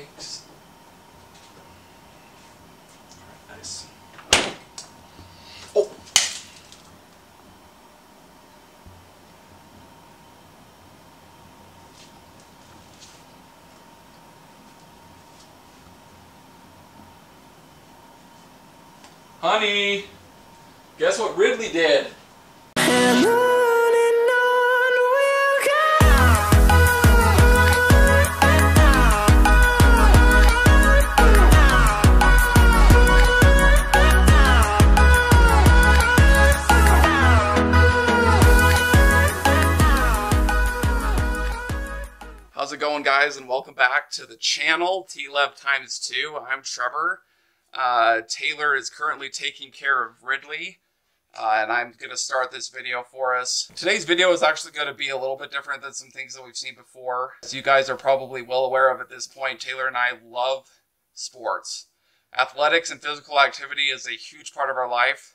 legs. Alright, nice. Oh! Honey, guess what Ridley did? And on we'll go. How's it going, guys, and welcome back to the channel, T-Lev times 2. I'm Trevor. Taylor is currently taking care of Ridley, and I'm going to start this video for us. Today's video is actually going to be a little bit different than some things that we've seen before. As you guys are probably well aware of at this point, Taylor and I love sports. Athletics and physical activity is a huge part of our life,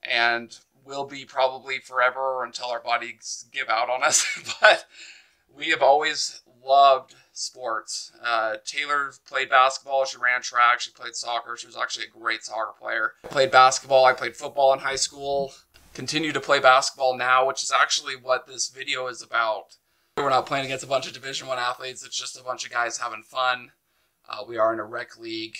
and will be probably forever until our bodies give out on us. But we have always loved sports. Taylor played basketball, she ran track, she played soccer. She was actually a great soccer player. I played basketball, I played football in high school. Continue to play basketball now, which is actually what this video is about. We're not playing against a bunch of Division I athletes, it's just a bunch of guys having fun. We are in a rec league.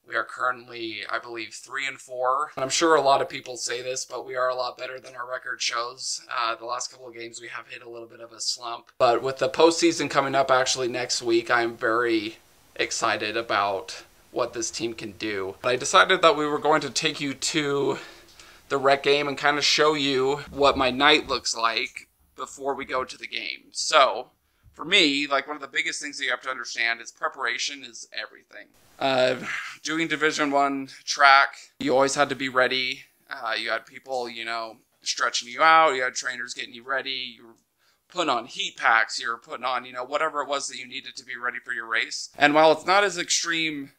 We are currently, I believe, 3-4. I'm sure a lot of people say this, but we are a lot better than our record shows. The last couple of games we have hit a little bit of a slump. But with the postseason coming up actually next week, I'm very excited about what this team can do. I decided that we were going to take you to the rec game and kind of show you what my night looks like before we go to the game. So, for me, like, one of the biggest things that you have to understand is preparation is everything. Doing Division I track, you always had to be ready. You had people, you know, stretching you out. You had trainers getting you ready. You were putting on heat packs. You were putting on, you know, whatever it was that you needed to be ready for your race. And while it's not as extreme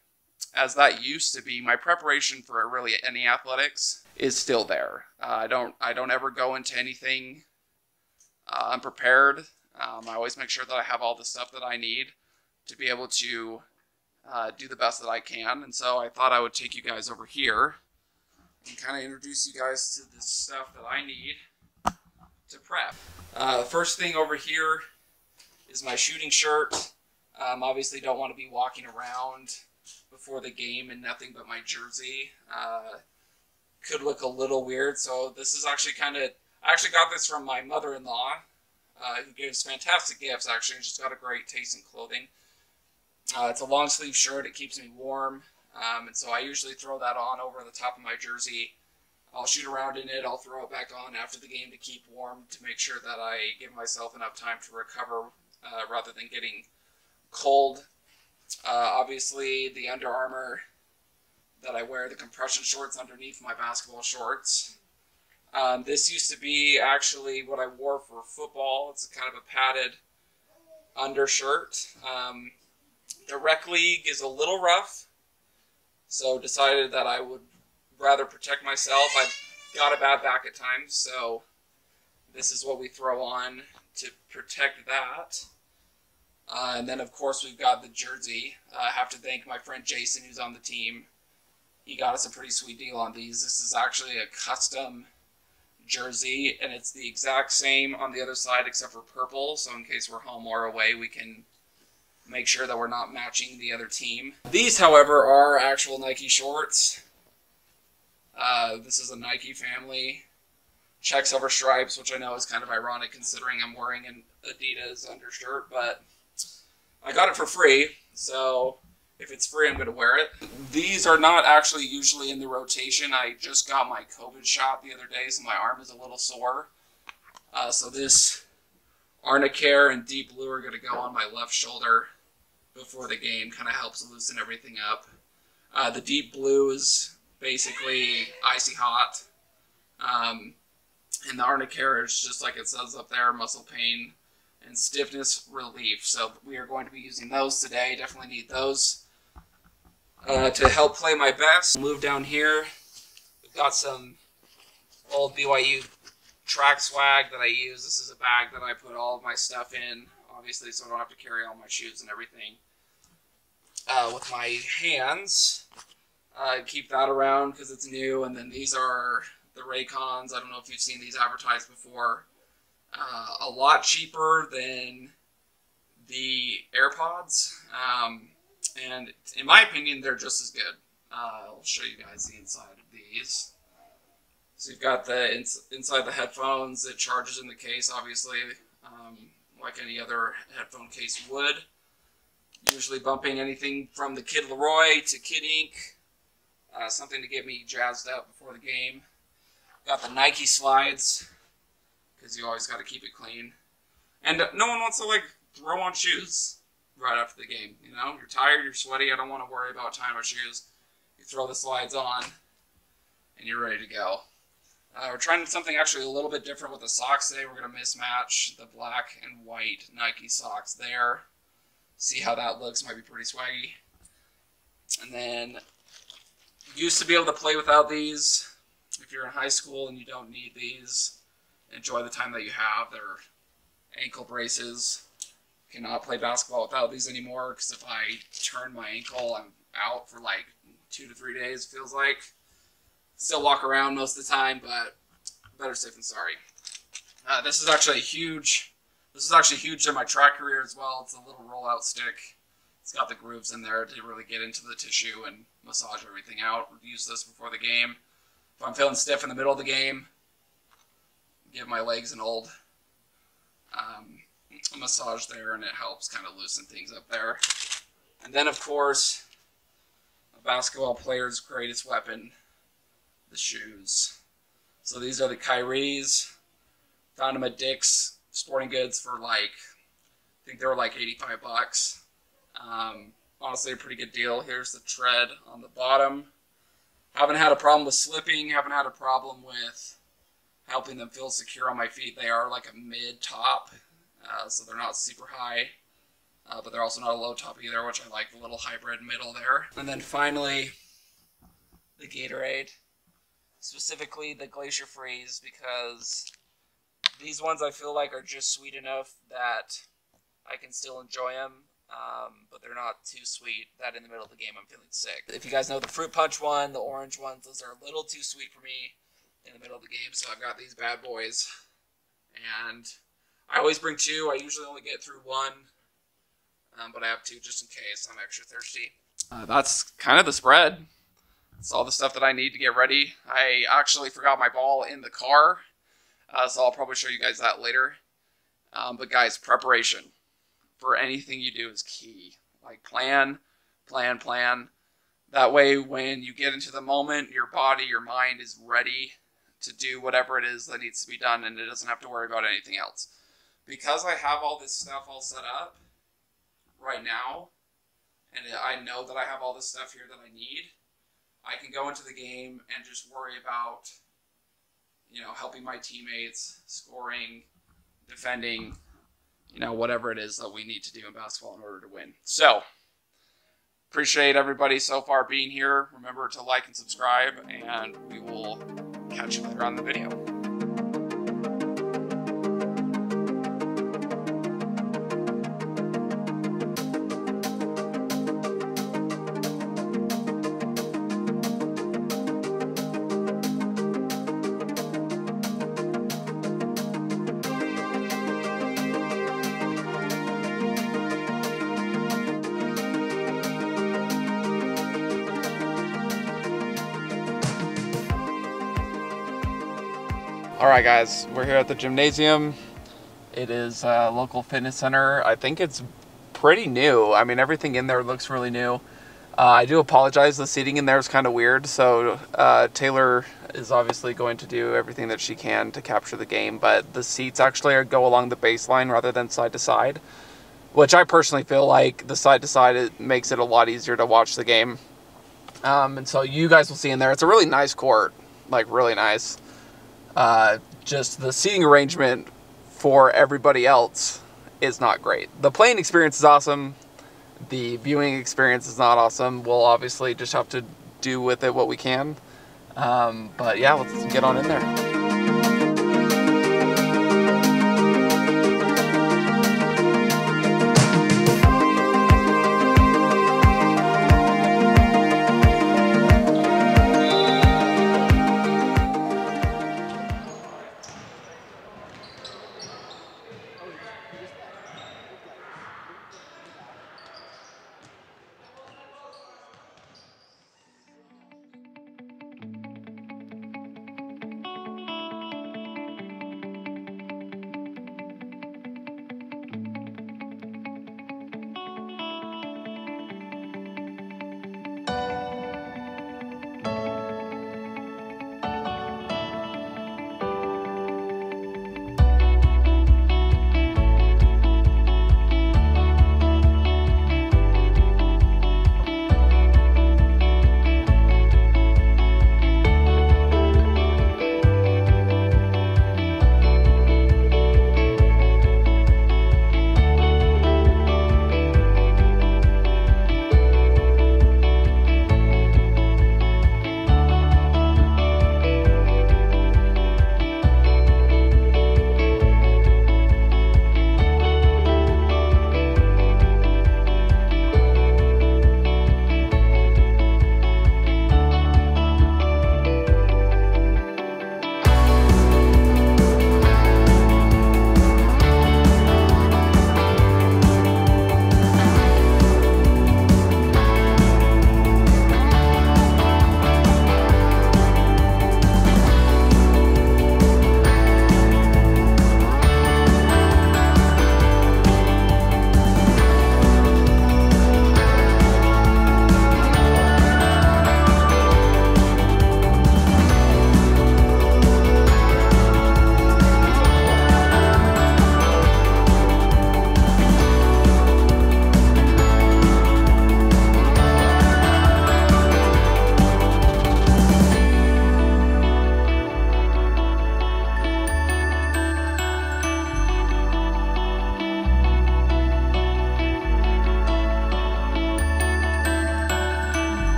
as that used to be, my preparation for really any athletics is still there. I don't ever go into anything unprepared. I always make sure that I have all the stuff that I need to be able to do the best that I can. And so I thought I would take you guys over here and kind of introduce you guys to the stuff that I need to prep. First thing over here is my shooting shirt. Obviously don't want to be walking around before the game in nothing but my jersey. Could look a little weird, so this is actually I actually got this from my mother-in-law, who gives fantastic gifts, actually, and she's got a great taste in clothing. It's a long sleeve shirt, it keeps me warm, and so I usually throw that on over the top of my jersey. I'll shoot around in it, I'll throw it back on after the game to keep warm, to make sure that I give myself enough time to recover rather than getting cold. Obviously, the Under Armour that I wear, the compression shorts underneath my basketball shorts. This used to be actually what I wore for football. It's kind of a padded undershirt. The rec league is a little rough, so decided that I would rather protect myself. I've got a bad back at times, so this is what we throw on to protect that. And then, of course, we've got the jersey. I have to thank my friend Jason, who's on the team. He got us a pretty sweet deal on these. This is actually a custom jersey, and it's the exact same on the other side except for purple, so in case we're home or away, we can make sure that we're not matching the other team. These, however, are actual Nike shorts. This is a Nike family. Checks over stripes, which I know is kind of ironic considering I'm wearing an Adidas undershirt, but I got it for free, so if it's free, I'm going to wear it. These are not actually usually in the rotation. I just got my COVID shot the other day, so my arm is a little sore. So this Arnicare and Deep Blue are going to go on my left shoulder before the game. Kind of helps loosen everything up. The Deep Blue is basically icy hot. And the Arnicare is just like it says up there, muscle pain and stiffness relief. So we are going to be using those today. Definitely need those to help play my best. Move down here. We've got some old BYU track swag that I use. This is a bag that I put all of my stuff in, obviously, so I don't have to carry all my shoes and everything. with my hands. Keep that around because it's new. And then these are the Raycons. I don't know if you've seen these advertised before. A lot cheaper than the AirPods. And in my opinion, they're just as good. I'll show you guys the inside of these. So you've got the inside the headphones. It charges in the case, obviously, like any other headphone case would. Usually bumping anything from the Kid Leroy to Kid Ink. Something to get me jazzed up before the game. Got the Nike slides, because you always got to keep it clean. And no one wants to like throw on shoes right after the game. You know, you're tired, you're sweaty, I don't want to worry about tying my shoes. You throw the slides on, and you're ready to go. We're trying something actually a little bit different with the socks today. We're going to mismatch the black and white Nike socks there. See how that looks, might be pretty swaggy. And then, used to be able to play without these. If you're in high school and you don't need these, enjoy the time that you have. They're ankle braces. Cannot play basketball without these anymore, because if I turn my ankle, I'm out for like 2 to 3 days, feels like. Still walk around most of the time, but better safe than sorry. This is actually huge. This is actually huge in my track career as well. It's a little rollout stick. It's got the grooves in there to really get into the tissue and massage everything out. Use this before the game. If I'm feeling stiff in the middle of the game, give my legs an old massage there, and it helps kind of loosen things up there. And then, of course, a basketball player's greatest weapon, the shoes. So these are the Kyrie's. Found them at Dick's Sporting Goods for like, I think they were like 85 bucks. Honestly, a pretty good deal. Here's the tread on the bottom. Haven't had a problem with slipping. Haven't had a problem with helping them feel secure on my feet. They are like a mid-top, so they're not super high, but they're also not a low top either, which I like the little hybrid middle there. And then finally, the Gatorade. Specifically the Glacier Freeze, because these ones I feel like are just sweet enough that I can still enjoy them, but they're not too sweet that in the middle of the game I'm feeling sick. If you guys know the Fruit Punch one, the orange ones, those are a little too sweet for me in the middle of the game, so I've got these bad boys. And I always bring 2. I usually only get through 1, but I have 2 just in case I'm extra thirsty. That's kind of the spread. It's all the stuff that I need to get ready. I actually forgot my ball in the car, so I'll probably show you guys that later. But guys, preparation for anything you do is key. Like plan. That way when you get into the moment, your body, your mind is ready to do whatever it is that needs to be done, and it doesn't have to worry about anything else. Because I have all this stuff all set up right now, and I know that I have all this stuff here that I need, I can go into the game and just worry about, you know, helping my teammates, scoring, defending, you know, whatever it is that we need to do in basketball in order to win. So, appreciate everybody so far being here. Remember to like and subscribe, and we will catch you later on in the video. Alright guys, we're here at the gymnasium. It is a local fitness center. I think it's pretty new. I mean, everything in there looks really new. I do apologize, the seating in there is kind of weird, so Taylor is obviously going to do everything that she can to capture the game, but the seats actually go along the baseline rather than side to side, which I personally feel like the side to side, it makes it a lot easier to watch the game. And so you guys will see in there, it's a really nice court, like really nice. Just the seating arrangement for everybody else is not great. The playing experience is awesome. The viewing experience is not awesome. We'll obviously just have to do with it what we can. But yeah, let's get on in there.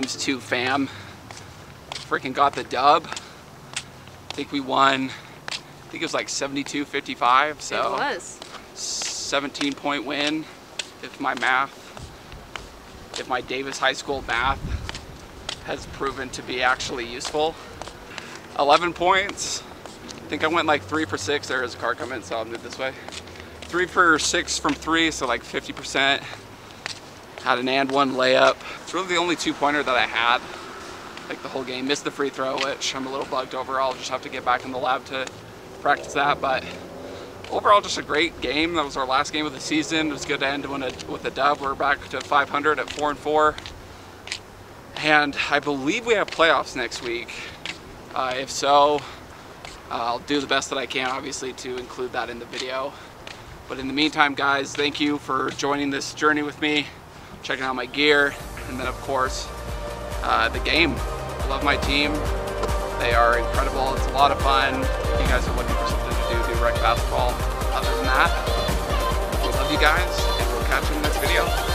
×2 fam. Freaking got the dub. I think we won, I think it was like 72-55, so. It was. 17-point win, if my Davis High School math has proven to be actually useful. 11 points. I think I went like 3 for 6. There is a car coming, so I'll move this way. 3 for 6 from 3, so like 50%. Had an and one layup. It's really the only 2-pointer that I had, like the whole game. Missed the free throw, which I'm a little bugged over. I'll just have to get back in the lab to practice that, but overall just a great game. That was our last game of the season. It was good to end with a dub. We're back to 500 at 4-4. And I believe we have playoffs next week. If so, I'll do the best that I can, obviously, to include that in the video. But in the meantime, guys, thank you for joining this journey with me, checking out my gear, and then, of course, the game. I love my team. They are incredible. It's a lot of fun. If you guys are looking for something to do rec basketball. Other than that, we love you guys, and we'll catch you in the next video.